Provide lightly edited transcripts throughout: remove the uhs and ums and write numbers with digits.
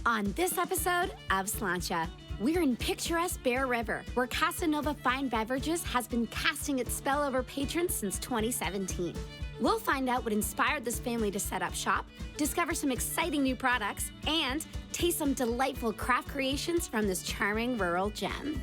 On this episode of Slainte, we're in picturesque Bear River, where Casa Nova Fine Beverages has been casting its spell over patrons since 2017. We'll find out what inspired this family to set up shop, discover some exciting new products, and taste some delightful craft creations from this charming rural gem.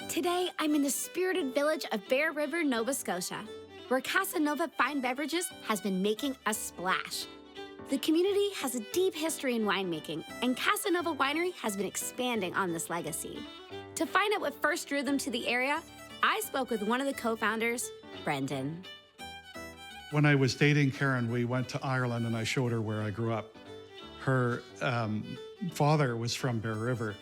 Today, I'm in the spirited village of Bear River, Nova Scotia, where Casa Nova Fine Beverages has been making a splash. The community has a deep history in winemaking, and Casa Nova Winery has been expanding on this legacy. To find out what first drew them to the area, I spoke with one of the co-founders, Brendan. When I was dating Karen, we went to Ireland and I showed her where I grew up. Her father was from Bear River,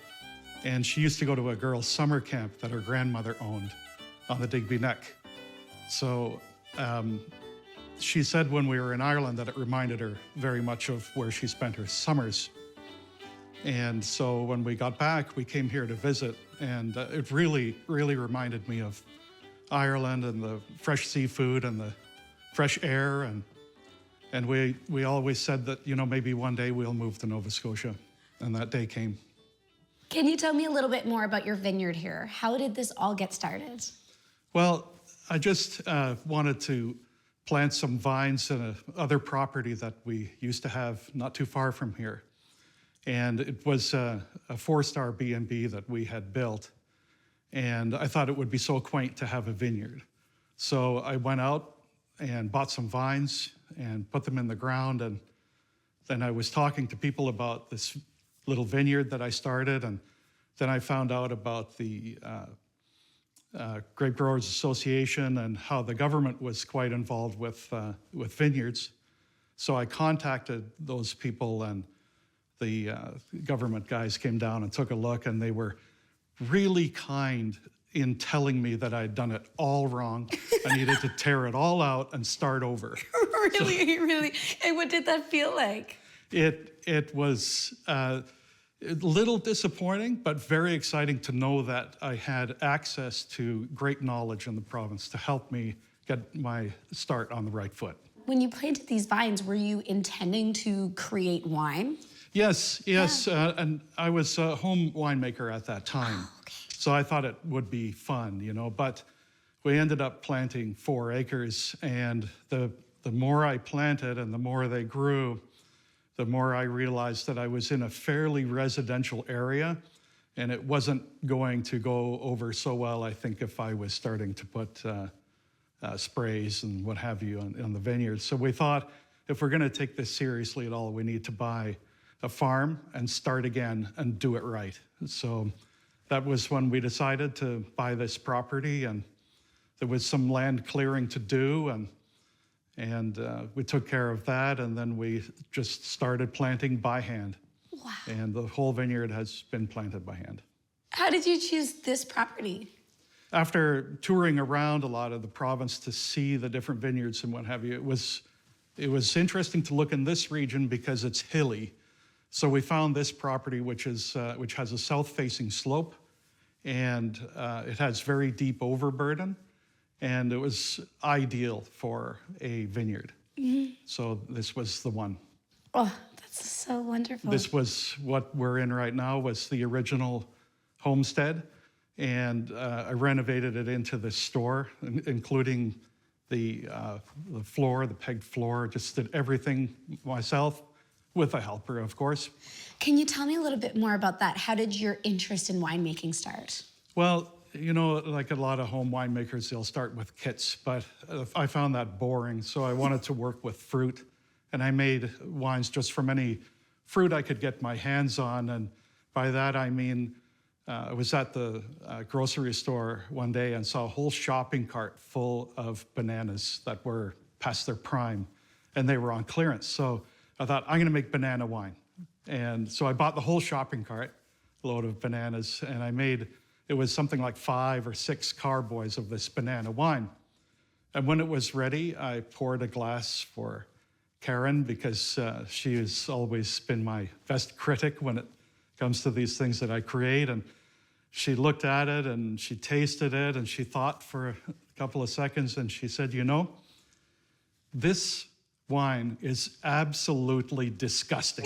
and she used to go to a girls' summer camp that her grandmother owned on the Digby Neck. So she said when we were in Ireland that it reminded her very much of where she spent her summers. And so when we got back, we came here to visit, and it really, really reminded me of Ireland and the fresh seafood and the fresh air. And we always said that, you know, maybe one day we'll move to Nova Scotia, and that day came. Can you tell me a little bit more about your vineyard here? How did this all get started? Well, I just wanted to plant some vines in another property that we used to have not too far from here. And it was a 4-star B&B that we had built. And I thought it would be so quaint to have a vineyard. So I went out and bought some vines and put them in the ground. And then I was talking to people about this little vineyard that I started, and then I found out about the Grape Growers Association and how the government was quite involved with vineyards. So I contacted those people, and the government guys came down and took a look, and they were really kind in telling me that I'd done it all wrong. I needed to tear it all out and start over. Really, really? And what did that feel like? It was a little disappointing, but very exciting to know that I had access to great knowledge in the province to help me get my start on the right foot. When you planted these vines, were you intending to create wine? Yes. Yeah. And I was a home winemaker at that time. Oh, okay. So I thought it would be fun, you know, but we ended up planting 4 acres, and the more I planted and the more they grew, the more I realized that I was in a fairly residential area, and it wasn't going to go over so well, I think, if I was starting to put sprays and what have you on the vineyards. So we thought, if we're gonna take this seriously at all, we need to buy a farm and start again and do it right. So that was when we decided to buy this property, and there was some land clearing to do, and we took care of that, and then we just started planting by hand. Wow. And the whole vineyard has been planted by hand. How did you choose this property? After touring around a lot of the province to see the different vineyards and what have you, it was interesting to look in this region because it's hilly. So we found this property, which has a south-facing slope, and it has very deep overburden. And it was ideal for a vineyard. Mm-hmm. So this was the one. Oh, that's so wonderful. This was what we're in right now, was the original homestead. And I renovated it into this store, including the floor, the pegged floor, just did everything myself, with a helper, of course. Can you tell me a little bit more about that? How did your interest in winemaking start? Well, you know, like a lot of home winemakers, they'll start with kits, but I found that boring. So I wanted to work with fruit, and I made wines just from any fruit I could get my hands on. And by that, I mean, I was at the grocery store one day and saw a whole shopping cart full of bananas that were past their prime, and they were on clearance. So I thought, I'm gonna make banana wine. And so I bought the whole shopping cart load of bananas, and I made, it was something like 5 or 6 carboys of this banana wine. And when it was ready, I poured a glass for Karen, because she has always been my best critic when it comes to these things that I create. And she looked at it and she tasted it and she thought for a couple of seconds and she said, you know, this wine is absolutely disgusting.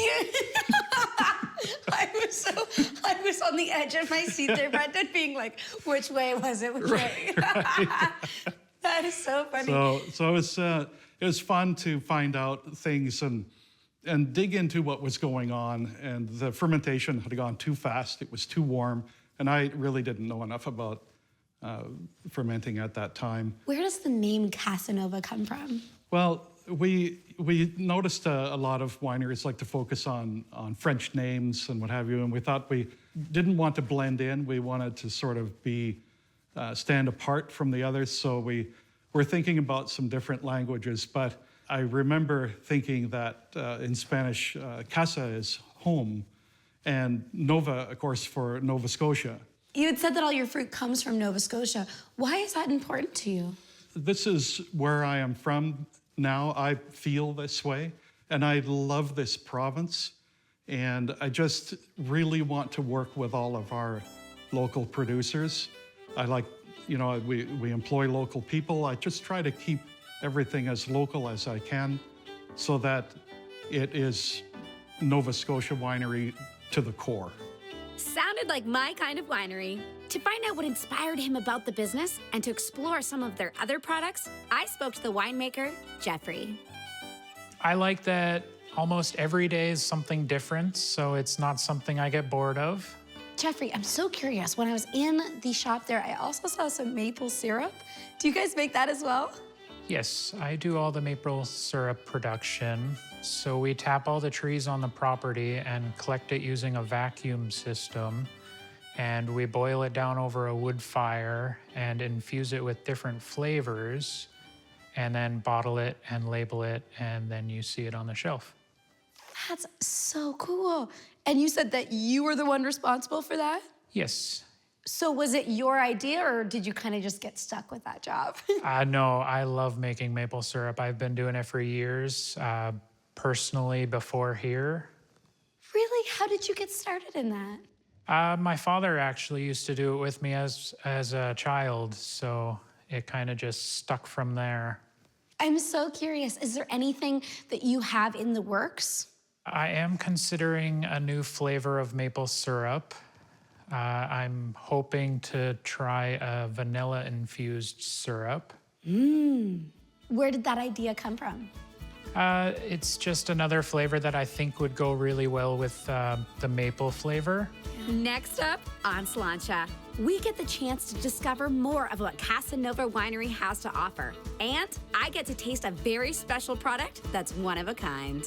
I was on the edge of my seat there, Brendan, being like, which way was it? Which way? Right. That is so funny. So it was fun to find out things and dig into what was going on. And the fermentation had gone too fast. It was too warm. And I really didn't know enough about fermenting at that time. Where does the name Casa Nova come from? Well, we noticed a lot of wineries like to focus on French names and what have you, and we thought we didn't want to blend in. We wanted to sort of be stand apart from the others, so we were thinking about some different languages. But I remember thinking that in Spanish, casa is home, and Nova, of course, for Nova Scotia. You had said that all your fruit comes from Nova Scotia. Why is that important to you? This is where I am from now. I feel this way, and I love this province, and I just really want to work with all of our local producers. I like, you know, we employ local people. I just try to keep everything as local as I can so that it is Nova Scotia winery to the core. Sounded like my kind of winery. To find out what inspired him about the business and to explore some of their other products, I spoke to the winemaker, Jeffrey. I like that almost every day is something different, so it's not something I get bored of. Jeffrey, I'm so curious. When I was in the shop there, I also saw some maple syrup. Do you guys make that as well? Yes, I do all the maple syrup production. So we tap all the trees on the property and collect it using a vacuum system. And we boil it down over a wood fire and infuse it with different flavors, and then bottle it and label it, and then you see it on the shelf. That's so cool. And you said that you were the one responsible for that? Yes. So was it your idea, or did you kind of just get stuck with that job? No, I love making maple syrup. I've been doing it for years, personally before here. Really? How did you get started in that? My father actually used to do it with me as a child, so it kind of just stuck from there. I'm so curious. Is there anything that you have in the works? I am considering a new flavor of maple syrup. I'm hoping to try a vanilla-infused syrup. Where did that idea come from? It's just another flavor that I think would go really well with the maple flavor. Next up on Slainte, we get the chance to discover more of what Casa Nova Winery has to offer. And I get to taste a very special product that's one of a kind.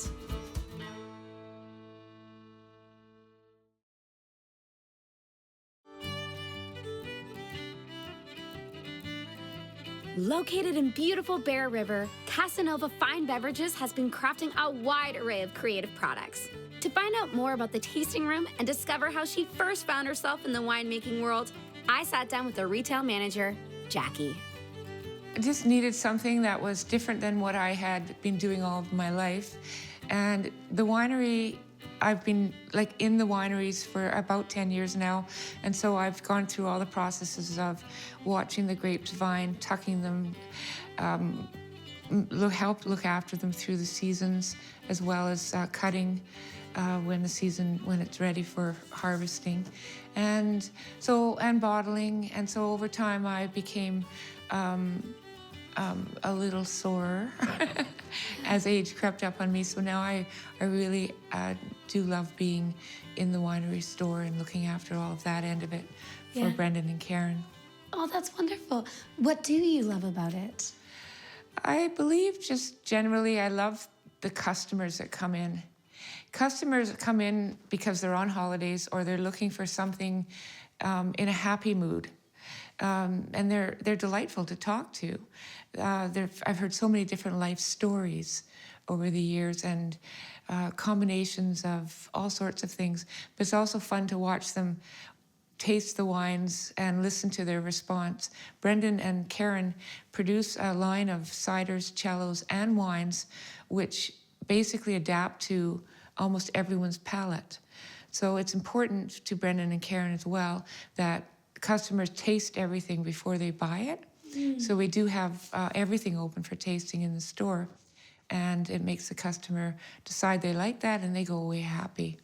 Located in beautiful Bear River, Casa Nova Fine Beverages has been crafting a wide array of creative products. To find out more about the tasting room and discover how she first found herself in the winemaking world, I sat down with the retail manager, Jackie. I just needed something that was different than what I had been doing all of my life. And the winery, I've been in the wineries for about 10 years now. And so I've gone through all the processes of watching the grapes vine, tucking them, help look after them through the seasons, as well as cutting when it's ready for harvesting. And bottling. And so over time I became a little sore as age crept up on me. So now I really do love being in the winery store and looking after all of that end of it for Brendan and Karen. Oh, that's wonderful. What do you love about it? I believe just generally I love the customers that come in. Customers that come in because they're on holidays or they're looking for something in a happy mood. And they're delightful to talk to. I've heard so many different life stories over the years and combinations of all sorts of things. But it's also fun to watch them taste the wines and listen to their response. Brendan and Karen produce a line of ciders, cellos, and wines, which basically adapt to almost everyone's palate. So it's important to Brendan and Karen as well that customers taste everything before they buy it. So we do have everything open for tasting in the store. And it makes the customer decide they like that and they go away happy.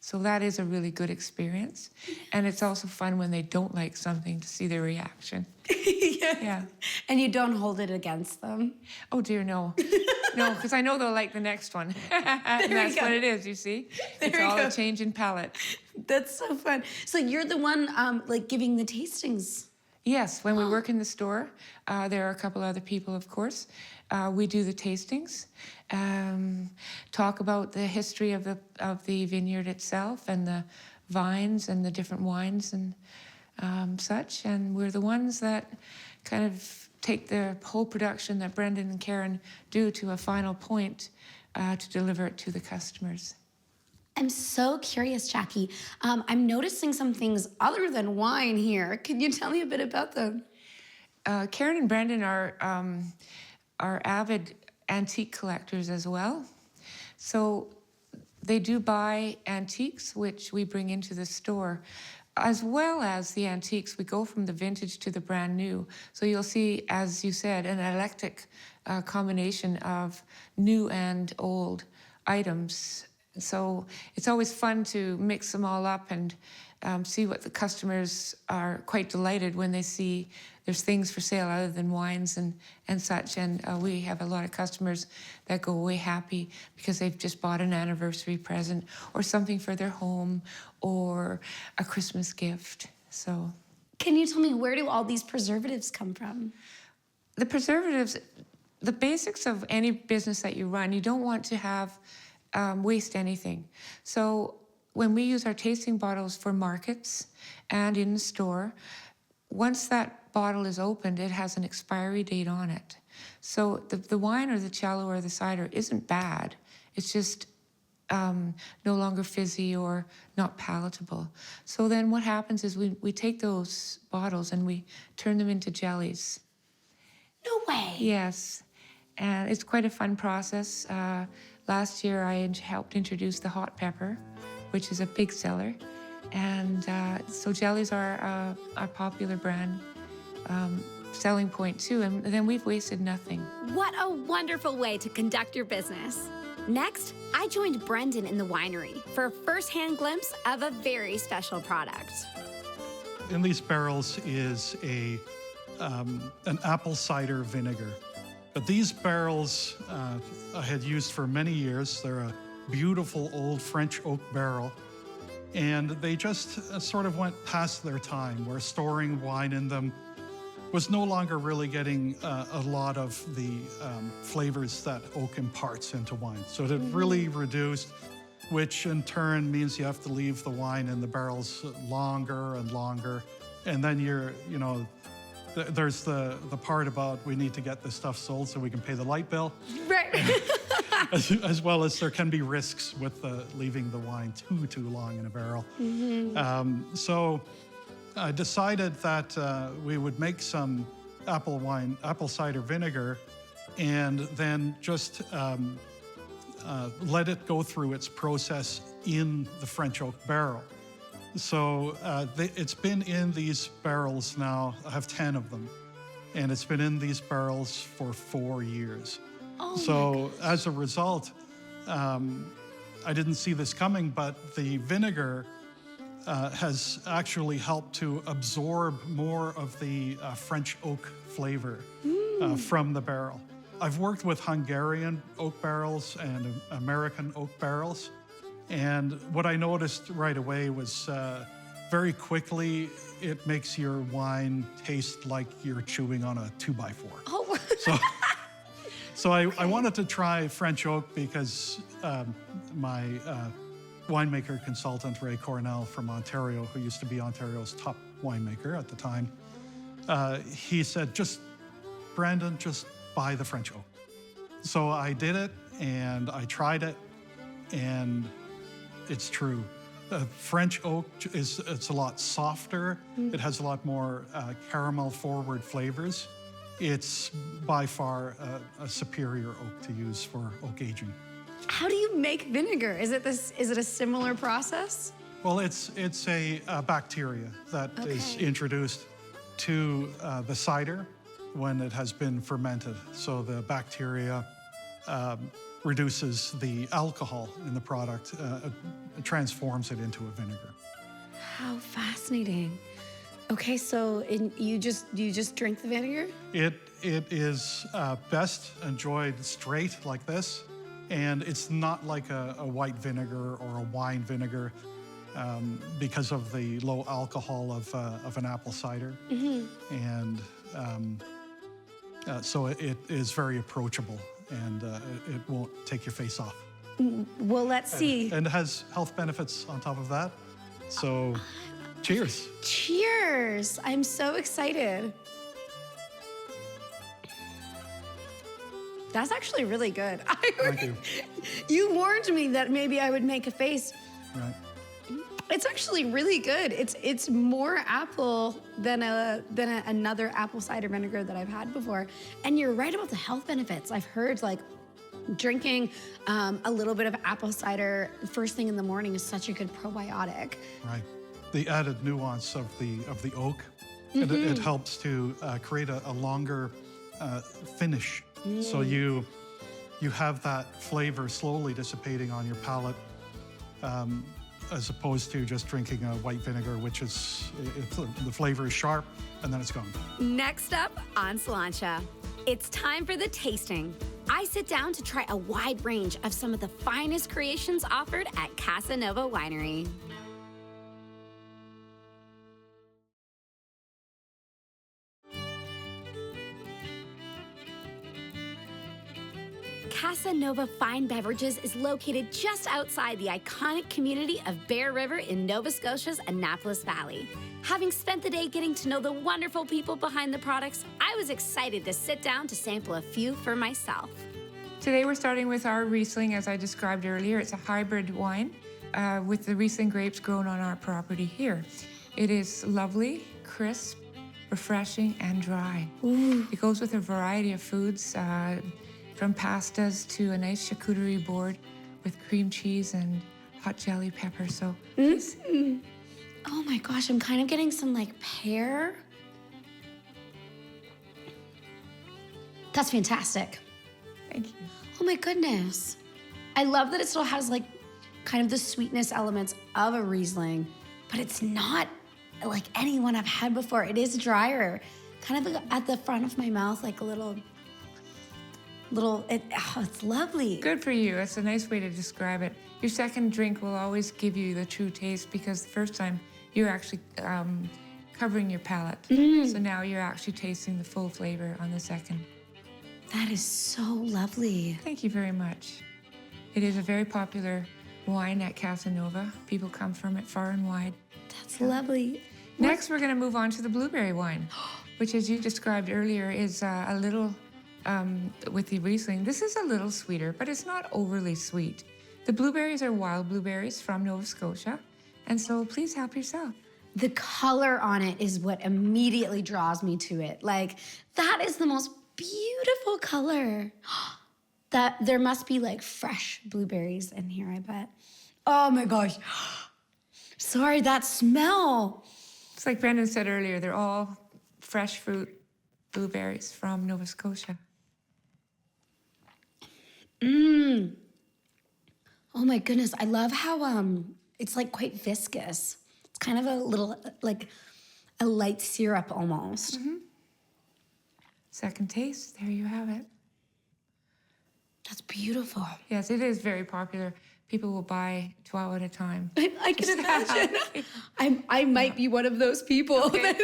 So that is a really good experience. And it's also fun when they don't like something to see their reaction. Yeah. And you don't hold it against them. Oh dear, no. No, because I know they'll like the next one. And that's what it is, you see? It's all a change in palate. That's so fun. So you're the one like giving the tastings. Yes, when we work in the store, there are a couple other people, of course. We do the tastings, talk about the history of the vineyard itself and the vines and the different wines and such. And we're the ones that kind of take the whole production that Brendan and Karen do to a final point to deliver it to the customers. I'm so curious, Jackie. I'm noticing some things other than wine here. Can you tell me a bit about them? Karen and Brendan are avid antique collectors as well. So they do buy antiques, which we bring into the store. As well as the antiques, we go from the vintage to the brand new. So you'll see, as you said, an eclectic combination of new and old items. So it's always fun to mix them all up and see what the customers are quite delighted when they see there's things for sale other than wines and such. And we have a lot of customers that go away happy because they've just bought an anniversary present or something for their home or a Christmas gift. So, can you tell me, where do all these preservatives come from? The preservatives, the basics of any business that you run, you don't want to have waste anything. So when we use our tasting bottles for markets and in the store, once that bottle is opened, it has an expiry date on it. So the wine or the cello or the cider isn't bad. It's just no longer fizzy or not palatable. So then what happens is we take those bottles and we turn them into jellies. No way. Yes, and it's quite a fun process. Last year I helped introduce the hot pepper, which is a big seller. And so jellies are a popular brand selling point too, and then we've wasted nothing. What a wonderful way to conduct your business. Next, I joined Brendan in the winery for a first-hand glimpse of a very special product. In these barrels is an apple cider vinegar. But these barrels I had used for many years. They're a beautiful old French oak barrel. And they just sort of went past their time, where storing wine in them was no longer really getting a lot of the flavors that oak imparts into wine. So it had really reduced, which in turn means you have to leave the wine in the barrels longer and longer. And then there's the part about we need to get this stuff sold so we can pay the light bill. Right. as well as there can be risks with leaving the wine too long in a barrel. So I decided that we would make some apple cider vinegar and then just let it go through its process in the French oak barrel. So it's been in these barrels now. I have 10 of them, and it's been in these barrels for 4 years. Oh, so as a result, I didn't see this coming, but the vinegar has actually helped to absorb more of the French oak flavor from the barrel. I've worked with Hungarian oak barrels and American oak barrels. And what I noticed right away was very quickly, it makes your wine taste like you're chewing on a 2x4. Oh, So I wanted to try French oak because my winemaker consultant, Ray Cornell from Ontario, who used to be Ontario's top winemaker at the time, he said, Brandon, just buy the French oak. So I did it and I tried it, and it's true. French oak it's a lot softer. It has a lot more caramel forward flavors. It's by far a superior oak to use for oak aging. how do you make vinegar? Is it a similar process? Well, it's a bacteria that is introduced to the cider when it has been fermented. So the bacteria reduces the alcohol in the product, transforms it into a vinegar. How fascinating. Okay, so you just drink the vinegar? It is best enjoyed straight like this, and it's not like a white vinegar or a wine vinegar because of the low alcohol of an apple cider. And so it is very approachable, and it won't take your face off. Well, let's see. And it has health benefits on top of that. So cheers. Cheers! I'm so excited. That's actually really good. Thank you. You warned me that maybe I would make a face. Right. It's actually really good. It's more apple than another apple cider vinegar that I've had before. And you're right about the health benefits. I've heard like drinking a little bit of apple cider first thing in the morning is such a good probiotic. Right. The added nuance of the oak, it helps to create a longer finish. So you have that flavor slowly dissipating on your palate, as opposed to just drinking a white vinegar, which is the flavor is sharp and then it's gone. Next up on Slainte, it's time for the tasting. I sit down to try a wide range of some of the finest creations offered at Casa Nova Winery. Casa Nova Fine Beverages is located just outside the iconic community of Bear River in Nova Scotia's Annapolis Valley. Having spent the day getting to know the wonderful people behind the products, I was excited to sit down to sample a few for myself. Today we're starting with our Riesling, as I described earlier. It's a hybrid wine with the Riesling grapes grown on our property here. It is lovely, crisp, refreshing, and dry. It goes with a variety of foods, from pastas to a nice charcuterie board with cream cheese and hot jelly pepper. So, Oh my gosh, I'm kind of getting some like pear. That's fantastic. thank you. Oh my goodness. I love that it still has like kind of the sweetness elements of a Riesling, but it's not like any one I've had before. It is drier, kind of at the front of my mouth, like a little, it's lovely. Good for you. That's a nice way to describe it. Your second drink will always give you the true taste because the first time you're actually covering your palate. So now you're actually tasting the full flavor on the second. That is so lovely. Thank you very much. It is a very popular wine at Casa Nova. People come from it far and wide. That's lovely. Next, we're going to move on to the blueberry wine, which, as you described earlier, is a little, with the Riesling, this is a little sweeter, but it's not overly sweet. The blueberries are wild blueberries from Nova Scotia, and so please help yourself. The color on it is what immediately draws me to it. Like, that is the most beautiful color. That there must be like fresh blueberries in here, I bet. Oh my gosh. Sorry, that smell. It's like Brendan said earlier, they're all fresh fruit blueberries from Nova Scotia. Oh my goodness, I love how it's like quite viscous. It's kind of a little like a light syrup almost. Second taste, there you have it. That's beautiful. Yes, it is very popular. people will buy 12 at a time. I can imagine. I might be one of those people. Okay.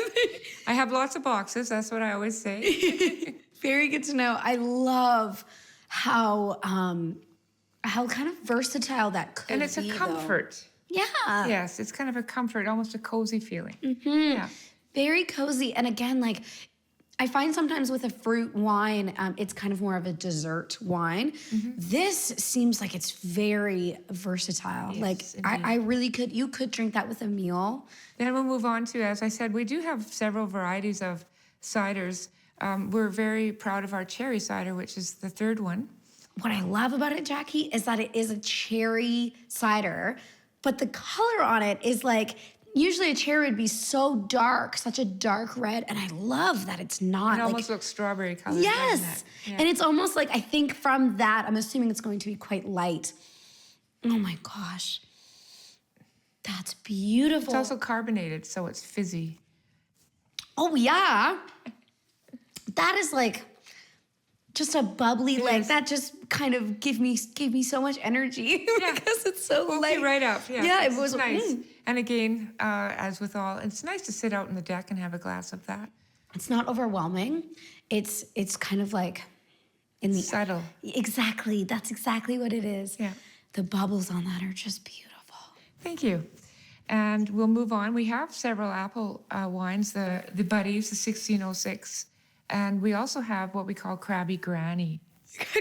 I have lots of boxes. That's what I always say. Very good to know. I love how kind of versatile that could be. And it's a comfort. Though. Yeah. Yes, it's kind of a comfort, almost a cozy feeling. Yeah. Very cozy. And again, like, I find sometimes with a fruit wine, it's kind of more of a dessert wine. This seems like it's very versatile. Yes, like, you could drink that with a meal. Then we'll move on to, as I said, we do have several varieties of ciders. We're very proud of our cherry cider, which is the third one. What I love about it, Jackie, is that it is a cherry cider, but the color on it is like, usually a cherry would be so dark, such a dark red, and I love that it's not. It almost looks strawberry colored. Yes, yeah. And it's almost like, I think from that, I'm assuming it's going to be quite light. Oh my gosh, that's beautiful. It's also carbonated, so it's fizzy. Oh yeah, that is like just a bubbly, like that just kind of gave me so much energy because it's so light. Right up, yeah. Yeah, it was nice. And again, as with all, it's nice to sit out on the deck and have a glass of that. It's not overwhelming. It's kind of like in the subtle. Exactly, that's exactly what it is. Yeah. The bubbles on that are just beautiful. Thank you. And we'll move on. We have several apple wines, the Buddies, the 1606. And we also have what we call Crabby Granny.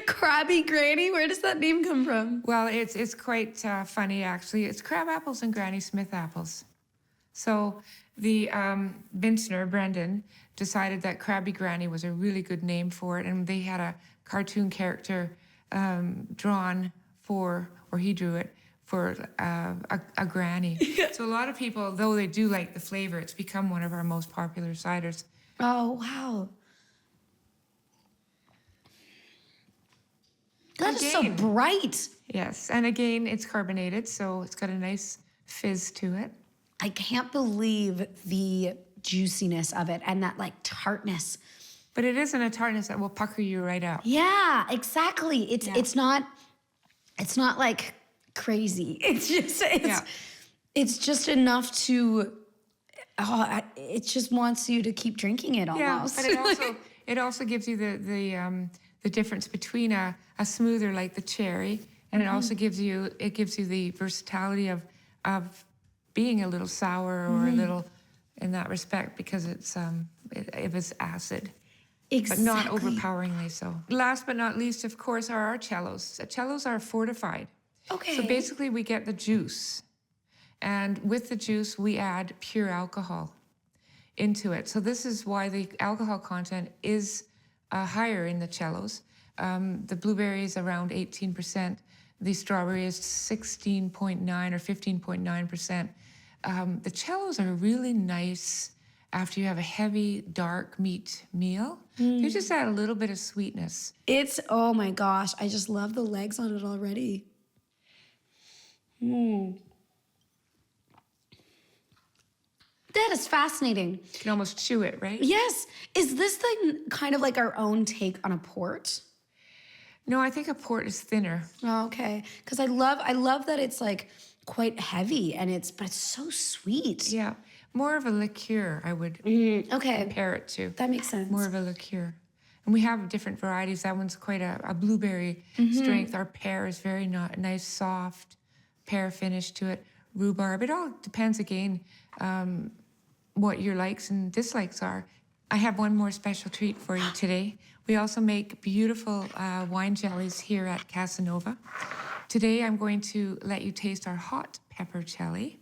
Crabby Granny? Where does that name come from? Well, it's quite funny, actually. It's crab apples and Granny Smith apples. So the vintner, Brendan, decided that Crabby Granny was a really good name for it. And they had a cartoon character drawn for, or he drew it, for a granny. So a lot of people, though they do like the flavor, it's become one of our most popular ciders. Oh, wow. That is so bright. Yes, and again, it's carbonated, so it's got a nice fizz to it. I can't believe the juiciness of it and that like tartness. But it isn't a tartness that will pucker you right up. Yeah, exactly. It's not like crazy. It's just enough to. It just wants you to keep drinking it almost. Yeah, but it also gives you the difference between a smoother like the cherry, and it also gives you the versatility of being a little sour or a little in that respect because it's acid. Exactly. But not overpoweringly so. Last but not least, of course, are our cellos. Cellos are fortified. Okay. So basically we get the juice. And with the juice, we add pure alcohol into it. So this is why the alcohol content is higher in the cellos. The blueberry is around 18%. The strawberry is 16.9 or 15.9%. The cellos are really nice after you have a heavy, dark meat meal. You just add a little bit of sweetness. Oh my gosh, I just love the legs on it already. That is fascinating. You can almost chew it, right? Yes. Is this kind of like our own take on a port? No, I think a port is thinner. Oh, okay. Because I love that it's like quite heavy but it's so sweet. Yeah, more of a liqueur, I would compare it to. That makes sense. More of a liqueur. And we have different varieties. That one's quite a blueberry strength. Our pear is very nice, soft pear finish to it. Rhubarb. It all depends, again, what your likes and dislikes are. I have one more special treat for you today. We also make beautiful wine jellies here at Casa Nova. Today, I'm going to let you taste our hot pepper jelly.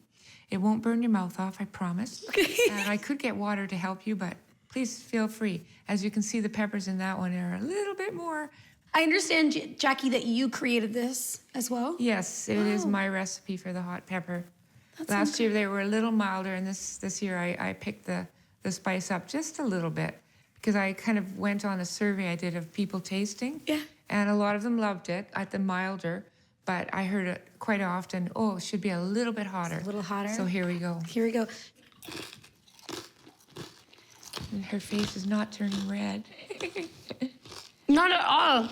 It won't burn your mouth off, I promise. Okay. And I could get water to help you, but please feel free. As you can see, the peppers in that one are a little bit more. I understand, Jackie, that you created this as well? Yes, it is my recipe for the hot pepper. Last year, they were a little milder, and this year I picked the spice up just a little bit because I kind of went on a survey I did of people tasting. Yeah. And a lot of them loved it at the milder, but I heard it quite often, it should be a little bit hotter. It's a little hotter? So here we go. Here we go. And her face is not turning red. Not at all.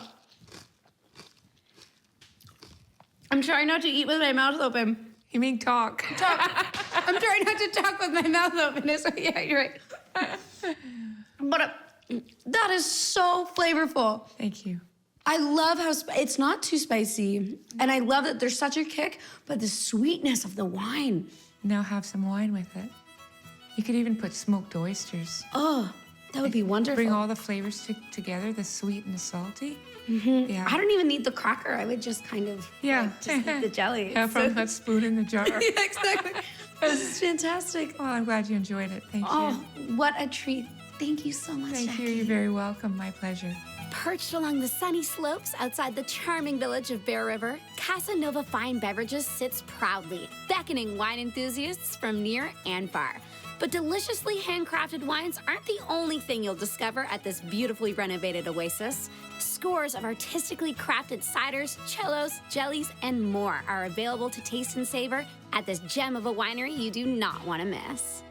I'm trying not to eat with my mouth open. You mean talk? I'm trying not to talk with my mouth open. So yeah, you're right. But that is so flavorful. Thank you. I love how it's not too spicy, and I love that there's such a kick, but the sweetness of the wine. Now have some wine with it. You could even put smoked oysters. Oh, that would be wonderful. Bring all the flavors together, the sweet and the salty. Yeah. I don't even need the cracker. I would just kind of just eat the jelly. Have from that spoon in the jar. Yeah, exactly. This is fantastic. Well, I'm glad you enjoyed it. Thank Oh, you. what a treat. Thank you so much, Thank Jackie. you. You're very welcome. My pleasure. Perched along the sunny slopes outside the charming village of Bear River, Casa Nova Fine Beverages sits proudly, beckoning wine enthusiasts from near and far. But deliciously handcrafted wines aren't the only thing you'll discover at this beautifully renovated oasis. Scores of artistically crafted ciders, cellos, jellies, and more are available to taste and savor at this gem of a winery you do not want to miss.